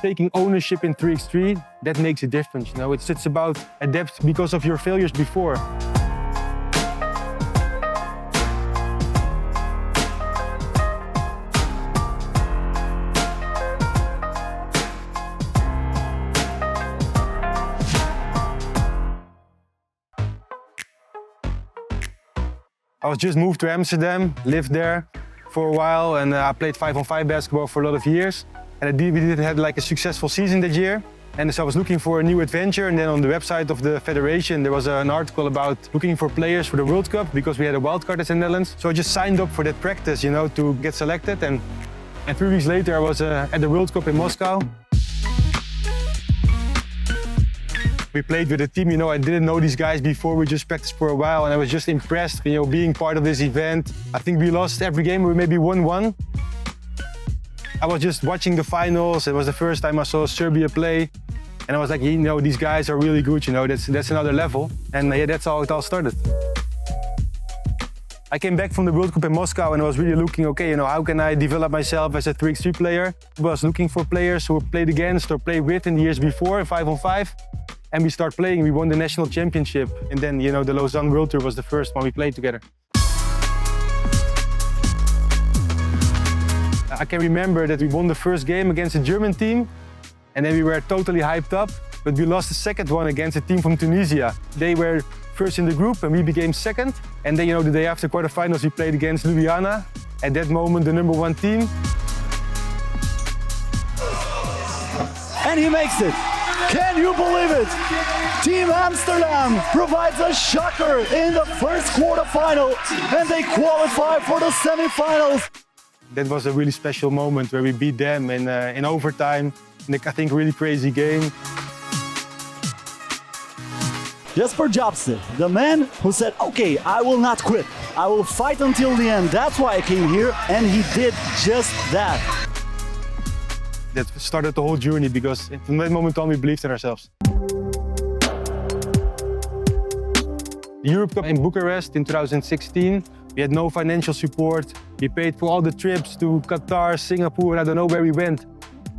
taking ownership in 3x3, that makes a difference. You know, it's about adapt because of your failures before. I was just moved to Amsterdam, lived there for a while, and I played 5-on-5 basketball for a lot of years. And we didn't have like a successful season that year. And so I was looking for a new adventure, and then on the website of the federation there was an article about looking for players for the World Cup because we had a wild card as the Netherlands. So I just signed up for that practice, you know, to get selected. And 3 weeks later I was at the World Cup in Moscow. We played with a team, you know, I didn't know these guys before, we just practiced for a while, and I was just impressed, you know, being part of this event. I think we lost every game, we maybe won one. I was just watching the finals, it was the first time I saw Serbia play, and I was like, you know, these guys are really good, you know, that's another level. And yeah, that's how it all started. I came back from the World Cup in Moscow and I was really looking, okay, you know, how can I develop myself as a 3x3 player? I was looking for players who played against or played with in the years before, 5-on-5. And we started playing, we won the national championship. And then, you know, the Lausanne World Tour was the first one we played together. I can remember that we won the first game against a German team, and then we were totally hyped up, but we lost the second one against a team from Tunisia. They were first in the group and we became second. And then, you know, the day after quarterfinals, we played against Ljubljana. At that moment, the #1 team. And he makes it. Can you believe it? Team Amsterdam provides a shocker in the first quarterfinal, and they qualify for the semifinals. That was a really special moment where we beat them in overtime, in a, I think, really crazy game. Jesper Jobse, the man who said, okay, I will not quit. I will fight until the end. That's why I came here, and he did just that. That started the whole journey, because from that moment on we believed in ourselves. The Europe Cup in Bucharest in 2016, we had no financial support. We paid for all the trips to Qatar, Singapore, and I don't know where we went.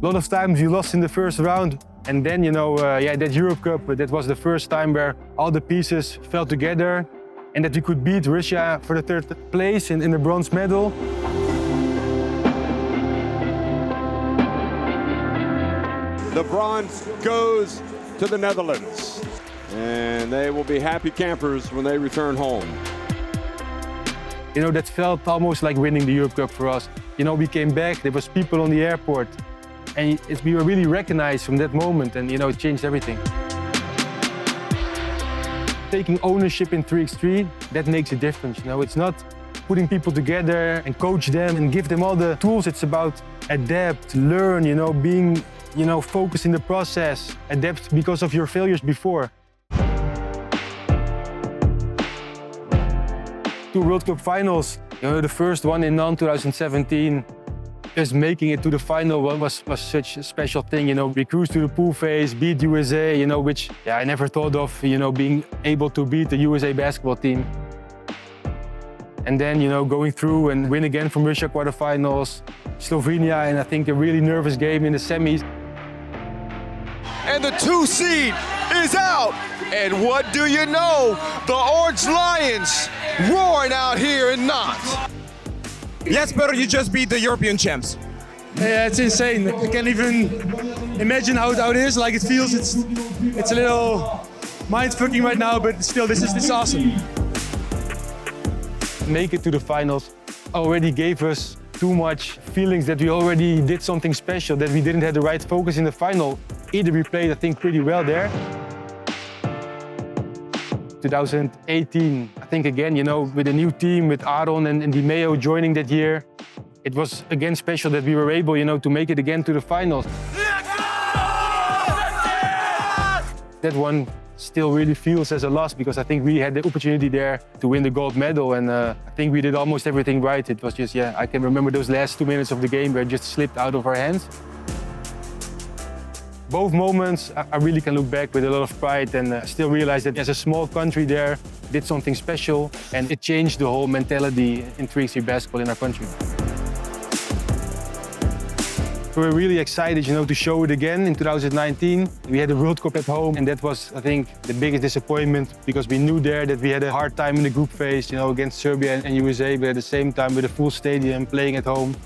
A lot of times we lost in the first round. And then, you know, that Europe Cup, that was the first time where all the pieces fell together and that we could beat Russia for the third place in the bronze medal. The bronze goes to the Netherlands, and they will be happy campers when they return home. You know, that felt almost like winning the Europe Cup for us. You know, we came back, there was people on the airport, and we were really recognized from that moment, and you know, it changed everything. Taking ownership in 3x3, that makes a difference. You know, it's not putting people together and coach them and give them all the tools. It's about adapt, learn, you know, being, you know, focused in the process, adapt because of your failures before. 2 World Cup finals, you know, the first one in Nantes 2017, just making it to the final was such a special thing, you know. We cruised to the pool phase, beat USA, you know, which I never thought of, you know, being able to beat the USA basketball team. And then, you know, going through and win again from Russia quarterfinals, Slovenia, and I think a really nervous game in the semis. And the 2 seed is out. And what do you know? The Orange Lions roaring out here in Nantes. Jesper, you just beat the European champs. Yeah, it's insane. I can't even imagine how it is. Like it feels, it's a little mind-fucking right now, but still, this is awesome. Make it to the finals already gave us too much feelings that we already did something special, that we didn't have the right focus in the final. Either we played, I think, pretty well there. 2018, I think again, you know, with a new team, with Aaron and Di Meo joining that year, it was again special that we were able, you know, to make it again to the finals. That one still really feels as a loss because I think we had the opportunity there to win the gold medal, and I think we did almost everything right. It was just, I can remember those last 2 minutes of the game where it just slipped out of our hands. Both moments, I really can look back with a lot of pride and still realize that as a small country there, did something special, and it changed the whole mentality in 3x3 basketball in our country. So we're really excited, to show it again in 2019. We had the World Cup at home, and that was, I think, the biggest disappointment because we knew there that we had a hard time in the group phase, against Serbia and USA, but at the same time with a full stadium playing at home,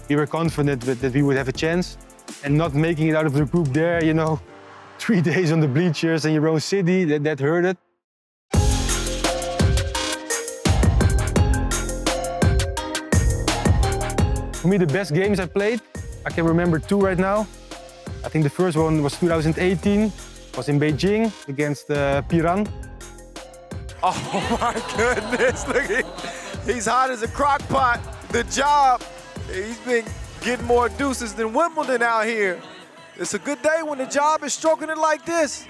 we were confident that we would have a chance. And not making it out of the group there, 3 days on the bleachers in your own city, that hurt it. For me, the best games I played, I can remember 2 right now. I think the first one was 2018, was in Beijing against Piran. Oh my goodness, look at he's hot as a crock pot. The job, he's been getting more deuces than Wimbledon out here. It's a good day when the job is stroking it like this.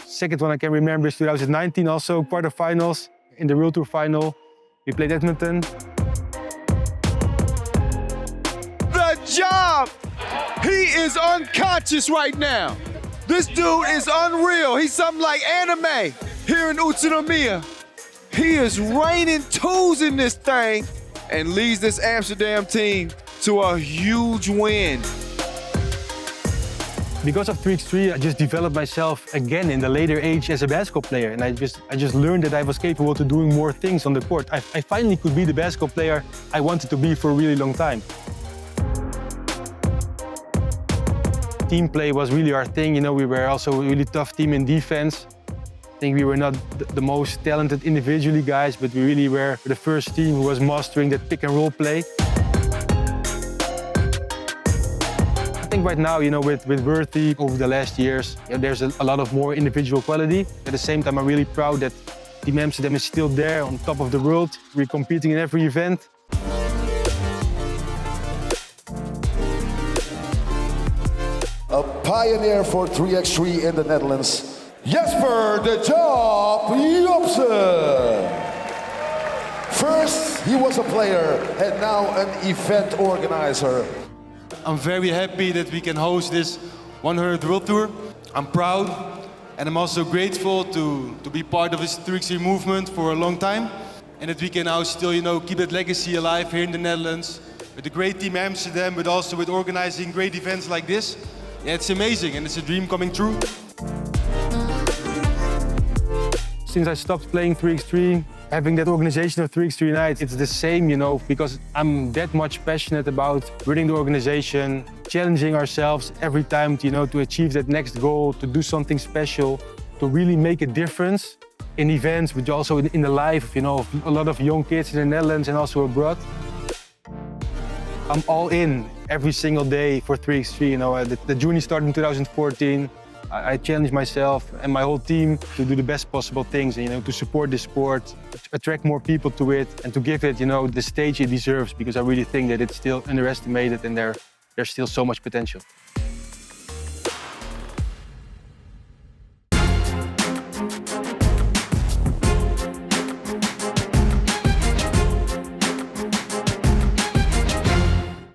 Second one I can remember is 2019, also quarterfinals in the World Tour final. We played Edmonton. The job! He is unconscious right now. This dude is unreal. He's something like anime here in Utsunomiya. He is raining twos in this thing and leads this Amsterdam team to a huge win. Because of 3x3, I just developed myself again in the later age as a basketball player. And I just learned that I was capable of doing more things on the court. I finally could be the basketball player I wanted to be for a really long time. Team play was really our thing. We were also a really tough team in defense. I think we were not the most talented individually guys, but we really were the first team who was mastering that pick and roll play. I think right now, with Worthy over the last years, there's a lot of more individual quality. At the same time, I'm really proud that Team Amsterdam is still there on top of the world. We're competing in every event. A pioneer for 3x3 in the Netherlands, Jesper Jobse. First, he was a player and now an event organizer. I'm very happy that we can host this 100th World Tour. I'm proud and I'm also grateful to be part of this 3x3 movement for a long time. And that we can now still, keep that legacy alive here in the Netherlands with the great Team Amsterdam, but also with organizing great events like this. Yeah, it's amazing and it's a dream coming true. Since I stopped playing 3x3, having that organization of 3x3 nights, it's the same, because I'm that much passionate about running the organization, challenging ourselves every time, to achieve that next goal, to do something special, to really make a difference in events, but also in the life, of a lot of young kids in the Netherlands and also abroad. I'm all in every single day for 3x3. The journey started in 2014. I challenged myself and my whole team to do the best possible things, to support the sport, attract more people to it, and to give it, the stage it deserves, because I really think that it's still underestimated and there's still so much potential.